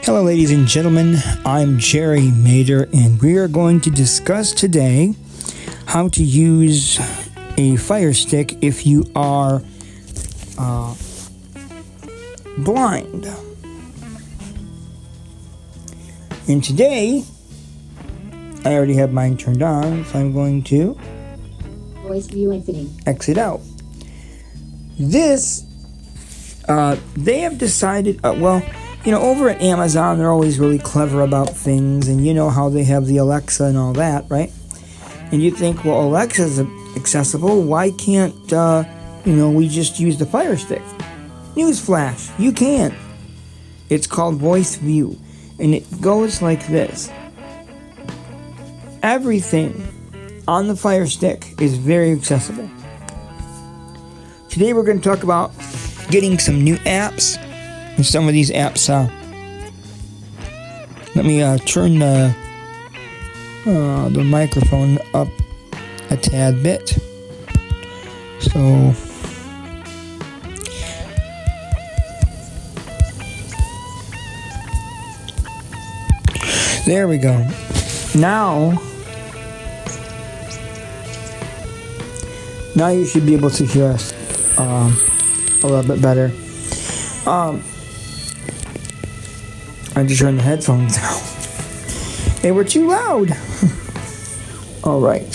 Hello, ladies and gentlemen. I'm Jerry Mader, and we are going to discuss today how to use a Fire Stick if you are blind. And today, I already have mine turned on, so I'm going to voice view exiting. Exit out. This, they have decided, over at Amazon, they're always really clever about things, and you know how they have the Alexa and all that, right? And you think, well, Alexa's accessible, why can't, we just use the Fire Stick? Newsflash, you can. It's called Voice View, and it goes like this. Everything on the Fire Stick is very accessible. Today we're going to talk about getting some new apps, and some of these apps, let me turn the microphone up a tad bit. So, there we go. Now you should be able to hear us a little bit better. I just turned the headphones down. They were too loud. All right.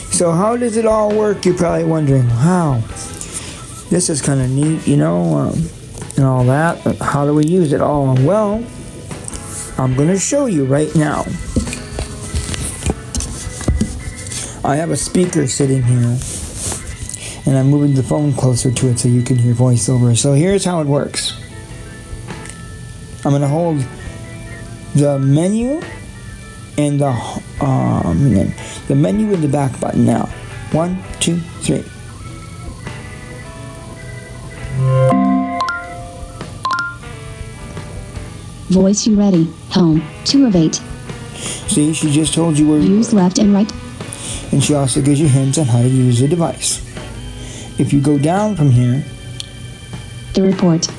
So how does it all work? You're probably wondering, how? This is kind of neat, and all that. How do we use it all? Well, I'm going to show you right now. I have a speaker sitting here, and I'm moving the phone closer to it so you can hear voiceover. So here's how it works. I'm going to hold the menu and the menu and the back button now. 1, 2, 3. Voice you ready. Home. 2 of 8. See, she just told you where use left and right. And she also gives you hints on how to use the device. If you go down from here, the report.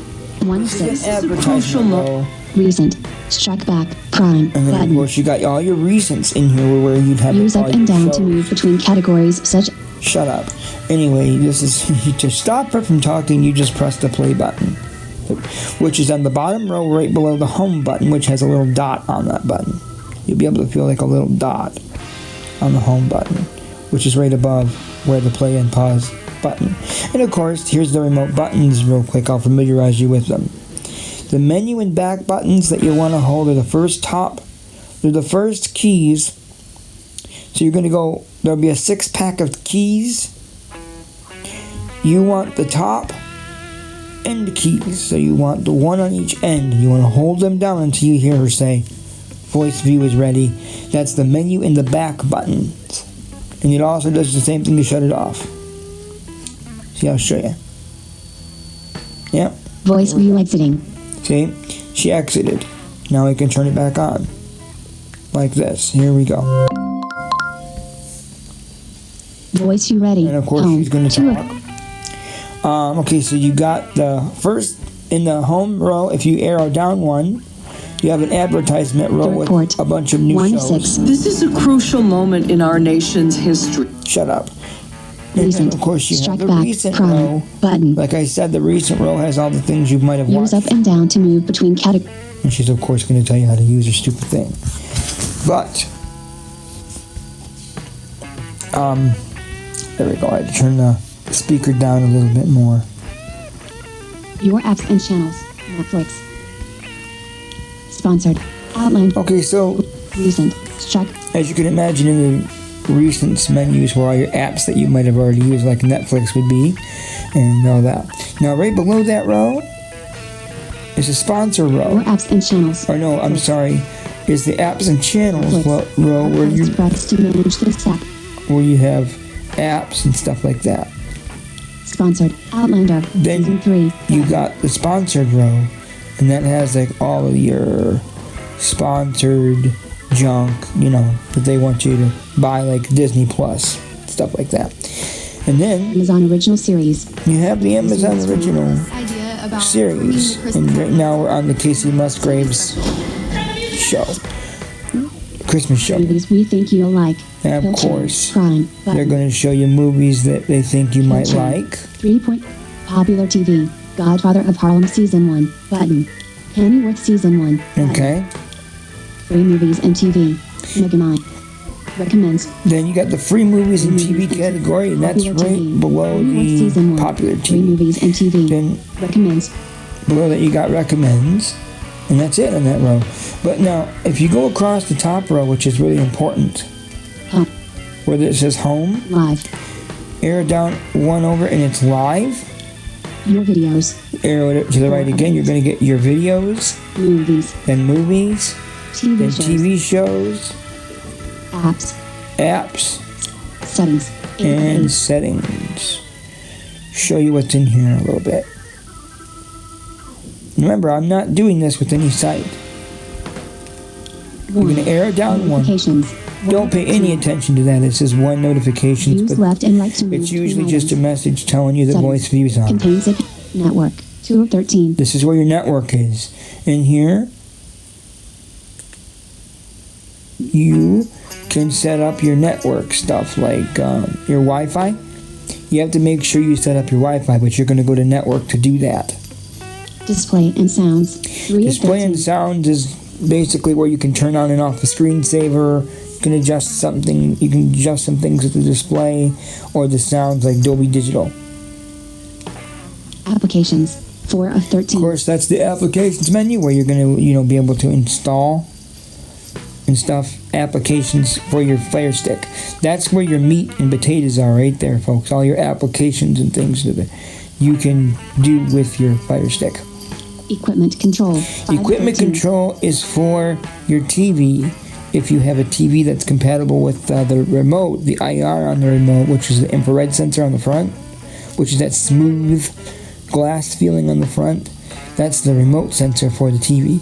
1/6. Advertisement row. Recent. Strike back. Prime. And then button. Of course you got all your recents in here where you'd have use up and down to move between categories such. Shut up. Anyway, this is to stop her from talking. You just press the play button, which is on the bottom row right below the home button, which has a little dot on that button. You'll be able to feel like a little dot on the home button, which is right above where the play and pause button. And of course, here's the remote buttons real quick. I'll familiarize you with them. The menu and back buttons that you want to hold are the first they're the first keys. So you're going to go, there'll be a 6-pack of keys. You want the top end keys. So you want the one on each end. You want to hold them down until you hear her say, Voice View is ready. That's the menu and the back buttons. And it also does the same thing to shut it off. See, I'll show you. Yep. Voice View exiting. See, she exited. Now we can turn it back on. Like this. Here we go. Voice you ready. And of course home. She's going to 2 talk. Okay, so you got the first in the home row. If you arrow down one, you have an advertisement row with a bunch of new 1/6. shows. This is a crucial moment in our nation's history. Shut up. And then, of course, you have the recent row. Button. Like I said, the recent row has all the things you might have watched. Use up and down to move between categories. And she's, of course, going to tell you how to use her stupid thing. But, there we go. I had to turn the speaker down a little bit more. Your apps and channels. Netflix. Sponsored. Outline. Okay, so Recent. Strike. as you can imagine, in the recent menus where all your apps that you might have already used, like Netflix would be, and all that. Now, right below that row is a sponsor row. Your apps and channels. Or no, I'm sorry, is the apps and channels row where you to manage this app. where you have apps and stuff like that. Sponsored. Outlander. Then Season 3. you got the sponsored row, and that has like all of your sponsored junk, that they want you to buy, like Disney Plus, stuff like that. And then Amazon Original Series. you have the Amazon Original. Idea series. And right now we're on the Casey Musgraves show. Christmas show. Movies we think you'll like. And of Filter, course, Prime. they're Button. going to show you movies that they think you might Filter. like. 3 point. Popular TV. Godfather of Harlem Season 1. Button. Pennyworth Season 1. Button. Okay? Free movies and TV. Megamine. Recommends. Then you got the free movies and TV category, and that's Popular right TV. below Pennyworth Season the 1. popular Free TV. movies and TV. Then Recommends. below that you got recommends, and that's it on that row. But now, if you go across the top row, which is really important, Home. where it says home, Live. arrow down one over, and it's live. Your videos. Arrow to the right again, you're going to get your videos, Movies. then movies, TV then shows. TV shows, Apps. apps, Settings. and settings. Show you what's in here a little bit. Remember, I'm not doing this with any site. You're going to arrow down one. Notifications. Don't pay any attention to that. It says one notifications, Use but left and right to move it's usually between just a items. message telling you that Settings. voice view's on. Contains it. Network. 2 of 13. This is where your network is. In here, you can set up your network stuff like your Wi-Fi. You have to make sure you set up your Wi-Fi, but you're going to go to network to do that. Display and sounds. 3 Display of 13. and sounds is basically where you can turn on and off the screensaver. You can adjust something. You can adjust some things with the display or the sounds like Dolby Digital. Applications. 4 of 13. Of course, that's the applications menu where you're going to, be able to install and stuff applications for your Fire Stick. That's where your meat and potatoes are right there, folks. All your applications and things that you can do with your Fire Stick. Equipment control. 5 of Equipment 13. control is for your TV. If you have a TV that's compatible with the remote, the IR on the remote, which is the infrared sensor on the front, which is that smooth glass feeling on the front, that's the remote sensor for the TV.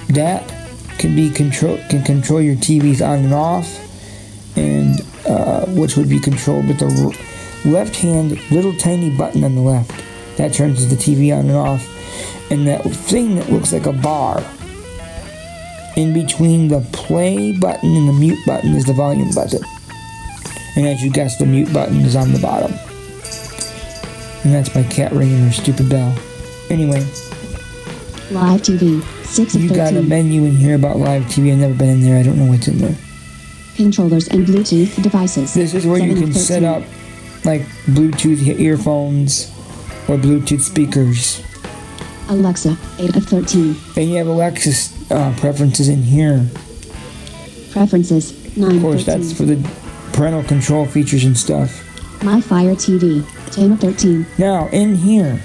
That can control your TVs on and off, and which would be controlled with the left hand little tiny button on the left. That turns the TV on and off, and that thing that looks like a bar in between the play button and the mute button is the volume button. And as you guessed, the mute button is on the bottom. And that's my cat ringing her stupid bell. Anyway, Live TV. 6 of you 13. got a menu in here about live TV. I've never been in there. I don't know what's in there. Controllers and Bluetooth devices. This is where 7 you of can 13. set up like Bluetooth earphones or Bluetooth speakers. Alexa. 8 of 13. Then you have Alexa's preferences in here. Preferences. 9 Of course, of 13. that's for the parental control features and stuff. My Fire TV. 10 of 13. Now, in here,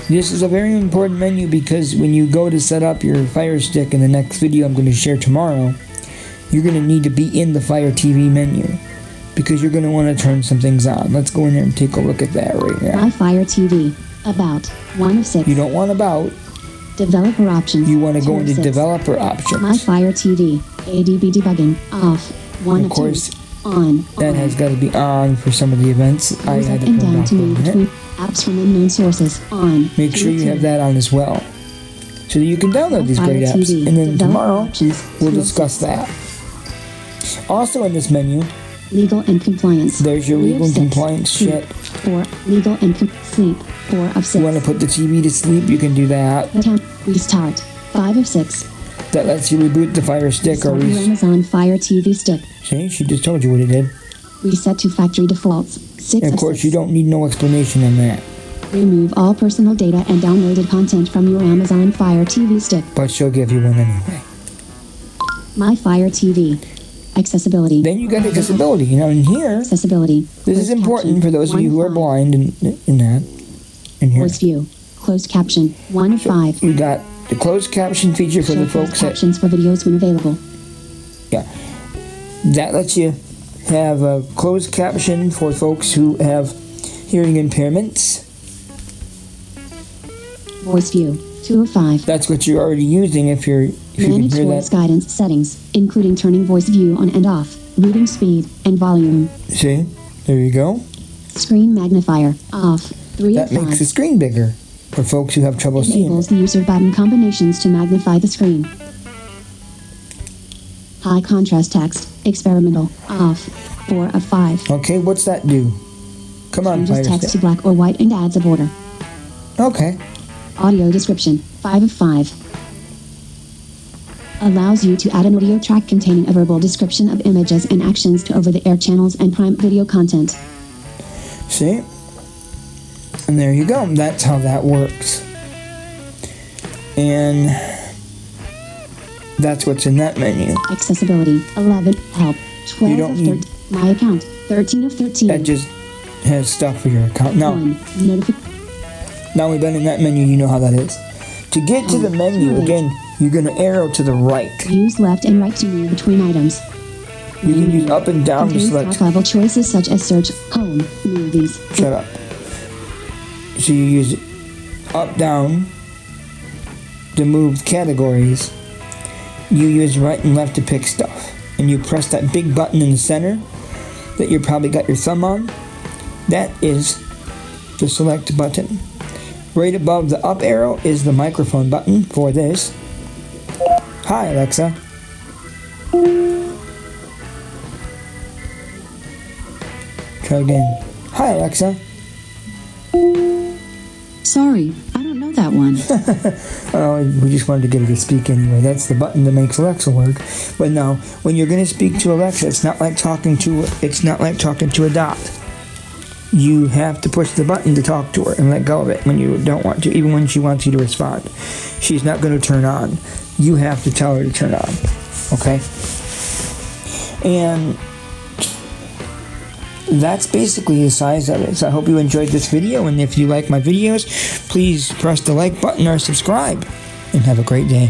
this is a very important menu because when you go to set up your Fire Stick in the next video I'm going to share tomorrow, you're going to need to be in the Fire TV menu because you're going to want to turn some things on. Let's go in there and take a look at that right now. My Fire TV. About. 1 of 6. You don't want about, Developer options. you want to 2 go of into 6. developer My options. Fire TV. ADB debugging. Off. 1 Of of course, 2. On. that has got to be on for some of the events. I Use had up to and put it down off to for a move minute. between apps from unknown sources. On. Make sure you have that on as well, so that you can download these great Fire apps. TV. And then Developer tomorrow, options. we'll 2 of discuss 6. that. Also in this menu, Legal and compliance. there's your 3 of legal and 6. compliance Sleep. shit. 4. Legal and sleep. 4 of 6. You want to put the TV to sleep, you can do that. Restart. 5 of 6. That lets you reboot the Fire Stick or Restart your Amazon Fire TV stick. see, she just told you what it did. Reset to factory defaults. 6 And of of course, 6. you don't need no explanation on that, Remove all personal data and downloaded content from your Amazon Fire TV stick. but she'll give you one anyway. My Fire TV. Accessibility. Then you got accessibility. Now in here, Accessibility. this is Closed important caption, for those of you who are 1 of 5. blind in that. In here, Voice view. Closed caption. 1 of 5. you got the closed caption feature for Show the closed folks that captions for videos when available. that lets you have a closed caption for folks who have hearing impairments. Voice view. 2 of 5. That's what you're already using if you can Manage hear voice that. guidance settings, including turning voice view on and off, reading speed, and volume. See, there you go. Screen magnifier. Off. 3 That of 5. makes the screen bigger. For folks who have trouble seeing Enables it. the use of button combinations to magnify the screen. High contrast text, experimental, off, 4 of 5. Okay, what's that do? Come on, Changes Fire text to Stick. black or white and adds a border. Okay. Audio description, 5 of 5. Allows you to add an audio track containing a verbal description of images and actions to over-the-air channels and Prime Video content. See? And there you go. That's how that works. And that's what's in that menu. Accessibility, 11, help, 12 don't of need- 13, my account, 13 of 13. That just has stuff for your account. Now, 1, now we've been in that menu, you know how that is. To get to the menu, again, you're going to arrow to the right. use left and right to move between items. You can use up and down to Contains select. top-level choices such as search, home, movies. Shut up. So you use up, down to move categories. You use right and left to pick stuff. And you press that big button in the center that you probably got your thumb on. That is the select button. Right above the up arrow is the microphone button for this. Hi, Alexa. Try again. Hi, Alexa. Sorry, I don't know that one. Oh, we just wanted to get her to speak anyway. That's the button that makes Alexa work. But no, when you're going to speak to Alexa, it's not like talking to a dot. You have to push the button to talk to her and let go of it when you don't want to, even when she wants you to respond. She's not going to turn on. You have to tell her to turn on. Okay? And that's basically the size of it. So I hope you enjoyed this video, and if you like my videos, please press the like button or subscribe, and have a great day.